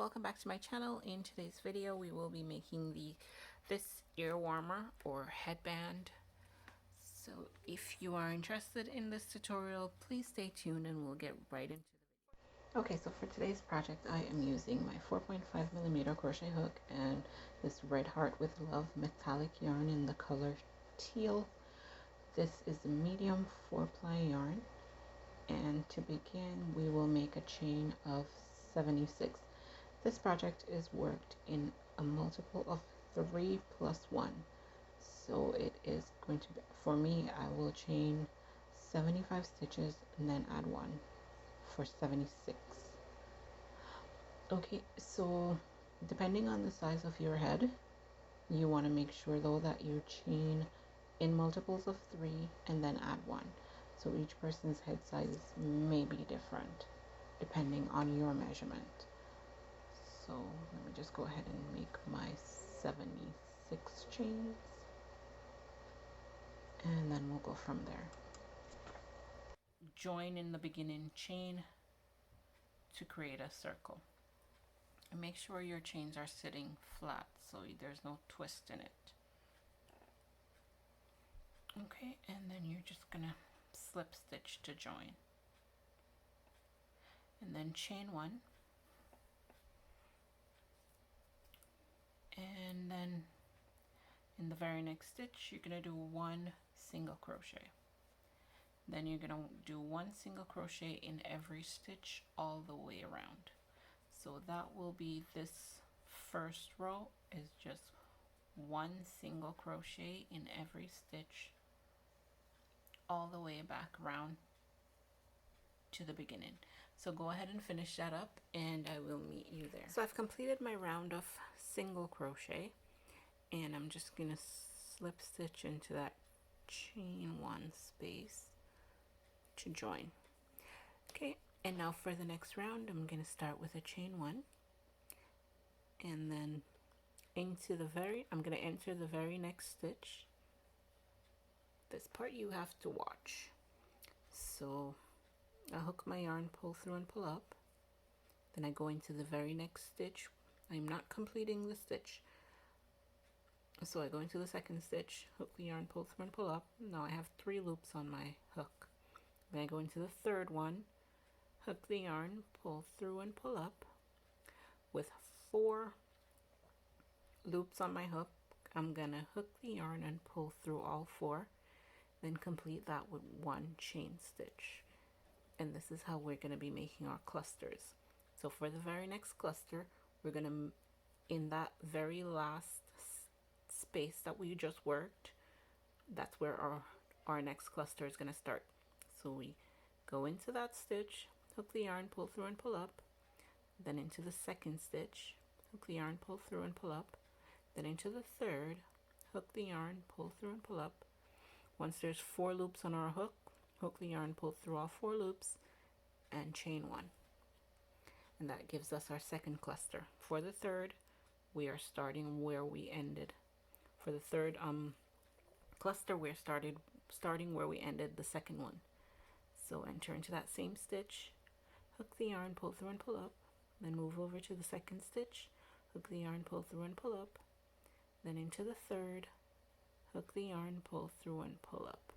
welcome back to my channel. In today's video we will be making this ear warmer or headband. So if you are interested in this tutorial, please stay tuned and we'll get right into the video. Okay, so for today's project I am using my 4.5mm crochet hook and this Red Heart with Love metallic yarn in the color teal. This is a medium 4-ply yarn, and to begin we will make a chain of 76. This project is worked in a multiple of 3 plus 1. So it is going to be, for me, I will chain 75 stitches and then add 1 for 76. Okay, so depending on the size of your head, you want to make sure though that you chain in multiples of 3 and then add 1. So each person's head size may be different depending on your measurement. So let me just go ahead and make my 76 chains, and then we'll go from there. Join in the beginning chain to create a circle. And make sure your chains are sitting flat so there's no twist in it. Okay, and then you're just gonna slip stitch to join, and then chain 1, and then in the very next stitch you're gonna do 1 single crochet. Then you're gonna do 1 single crochet in every stitch all the way around. So that will be, this first row is just 1 single crochet in every stitch all the way back around to the beginning. So go ahead and finish that up and I will meet you there. So I've completed my round of single crochet, and I'm just gonna slip stitch into that chain 1 space to join. Okay, and now for the next round I'm gonna start with a chain 1, and then into the I'm gonna enter the very next stitch. This part you have to watch. So I hook my yarn, pull through and pull up, then I go into the very next stitch. I'm not completing the stitch, so I go into the second stitch, hook the yarn, pull through and pull up. Now I have 3 loops on my hook. Then I go into the third one, hook the yarn, pull through and pull up. With 4 loops on my hook, I'm gonna hook the yarn and pull through all 4, then complete that with 1 chain stitch. And this is how we're going to be making our clusters. So for the very next cluster, we're going to, in that very last space that we just worked, that's where our next cluster is going to start. So we go into that stitch, hook the yarn, pull through and pull up, then into the second stitch, hook the yarn, pull through and pull up, then into the third, hook the yarn, pull through and pull up. Once there's 4 loops on our hook, hook the yarn, pull through all 4 loops, and chain 1. And that gives us our second cluster. For the third, we are starting where we ended. For the third cluster, we're starting where we ended the second one. So enter into that same stitch, hook the yarn, pull through and pull up, then move over to the second stitch, hook the yarn, pull through and pull up, then into the third, hook the yarn, pull through and pull up,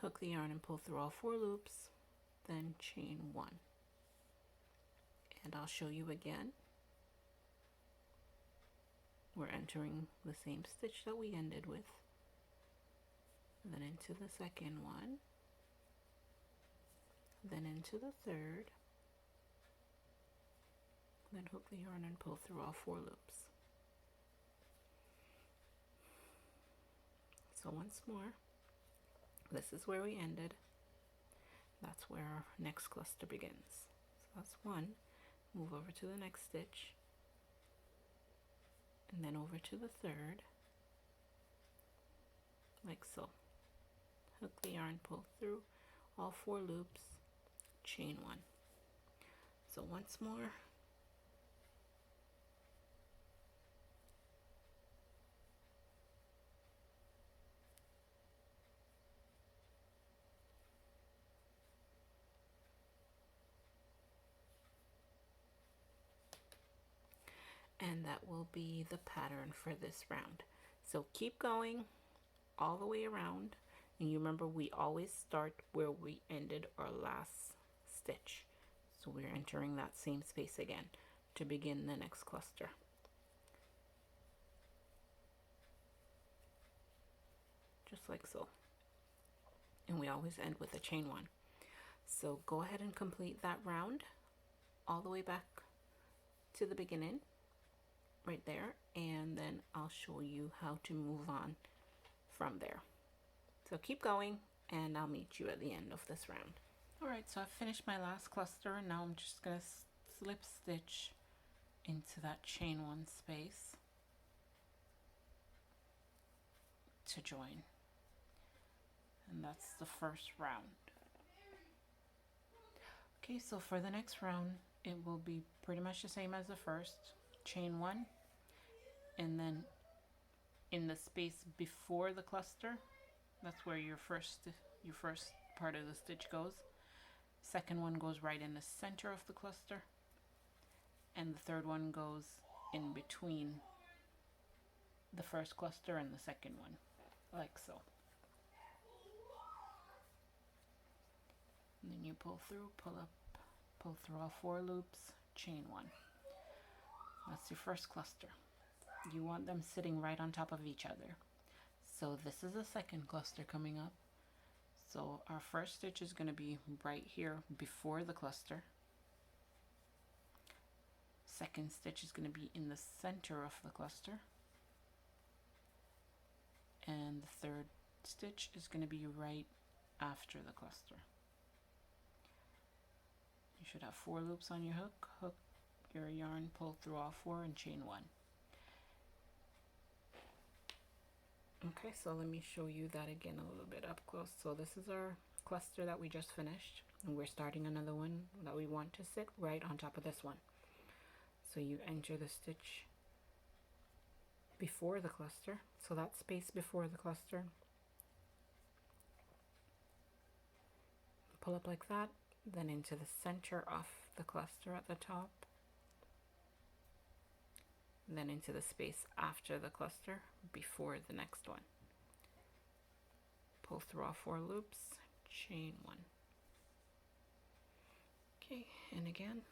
hook the yarn and pull through all 4 loops, then chain 1. And I'll show you again. We're entering the same stitch that we ended with, then into the second one, then into the third, then hook the yarn and pull through all 4 loops. So once more, this is where we ended. That's where our next cluster begins. So that's 1. Move over to the next stitch, and then over to the third, like so. Hook the yarn, pull through all 4 loops, chain 1. So once more, And that will be the pattern for this round. So keep going all the way around, and you remember we always start where we ended our last stitch, so we're entering that same space again to begin the next cluster. Just like so, and we always end with a chain one. So go ahead and complete that round all the way back to the beginning right there, and then I'll show you how to move on from there. So keep going, and I'll meet you at the end of this round. All right, so I've finished my last cluster, and now I'm just gonna slip stitch into that chain one space to join, and that's the first round. Okay, so for the next round it will be pretty much the same as the first. Chain one, and then in the space before the cluster, that's where your first part of the stitch goes. Second one goes right in the center of the cluster, and the third one goes in between the first cluster and the second one, like so. And then you pull through, pull up, pull through all 4 loops, chain one. That's your first cluster. You want them sitting right on top of each other. So this is the second cluster coming up. So our first stitch is going to be right here before the cluster. Second stitch is going to be in the center of the cluster. And the third stitch is going to be right after the cluster. You should have 4 loops on your hook. Hook your yarn, pull through all 4, and chain one. Okay, so let me show you that again a little bit up close. So this is our cluster that we just finished, and we're starting another one that we want to sit right on top of this one. So you enter the stitch before the cluster, so that space before the cluster, pull up like that, then into the center of the cluster at the top, then into the space after the cluster before the next one. Pull through all 4 loops, chain one. Okay, and again.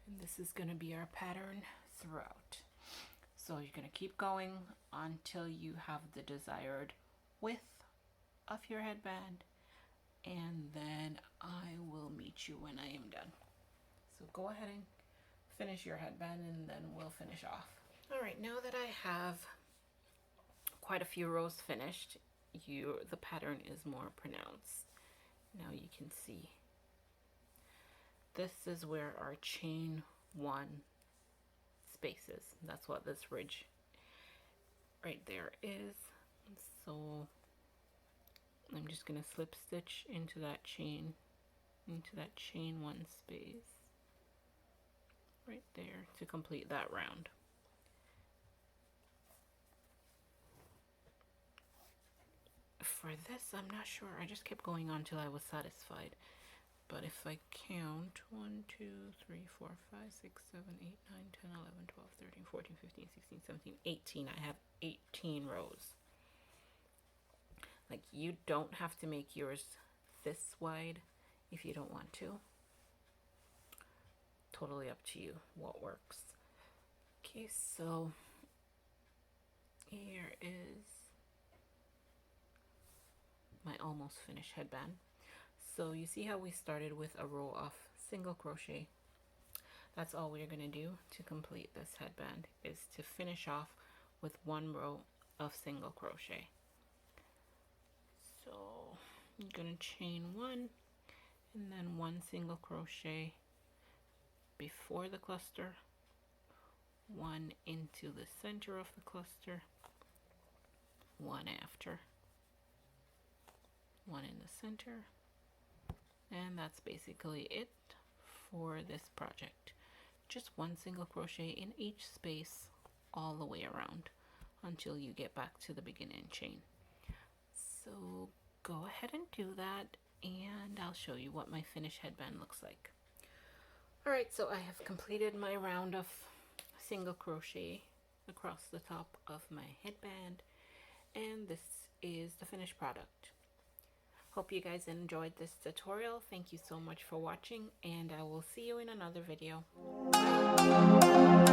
And this is going to be our pattern throughout. So you're going to keep going until you have the desired width of your headband, and then I will meet you when I am done. So go ahead and finish your headband, and then we'll finish off. All right, now that I have quite a few rows finished, the pattern is more pronounced. Now you can see this is where our chain one space is. That's what this ridge right there is. So I'm just gonna slip stitch into that chain one space right there to complete that round. For this, I'm not sure. I just kept going on till I was satisfied. But if I count 1, 2, 3, 4, 5, 6, 7, 8, 9, 10, 11, 12, 13, 14, 15, 16, 17, 18. I have 18 rows. Like, you don't have to make yours this wide if you don't want to. Totally up to you what works. Okay, so here is my almost finished headband. So you see how we started with a row of single crochet. That's all we're going to do to complete this headband, is to finish off with 1 row of single crochet. So I'm going to chain 1 and then 1 single crochet before the cluster, 1 into the center of the cluster, 1 after, 1 in the center. And that's basically it for this project. just one single crochet in each space all the way around until you get back to the beginning chain. So go ahead and do that, and I'll show you what my finished headband looks like. Alright, so I have completed my round of single crochet across the top of my headband, and this is the finished product. Hope you guys enjoyed this tutorial. Thank you so much for watching, and I will see you in another video. Bye.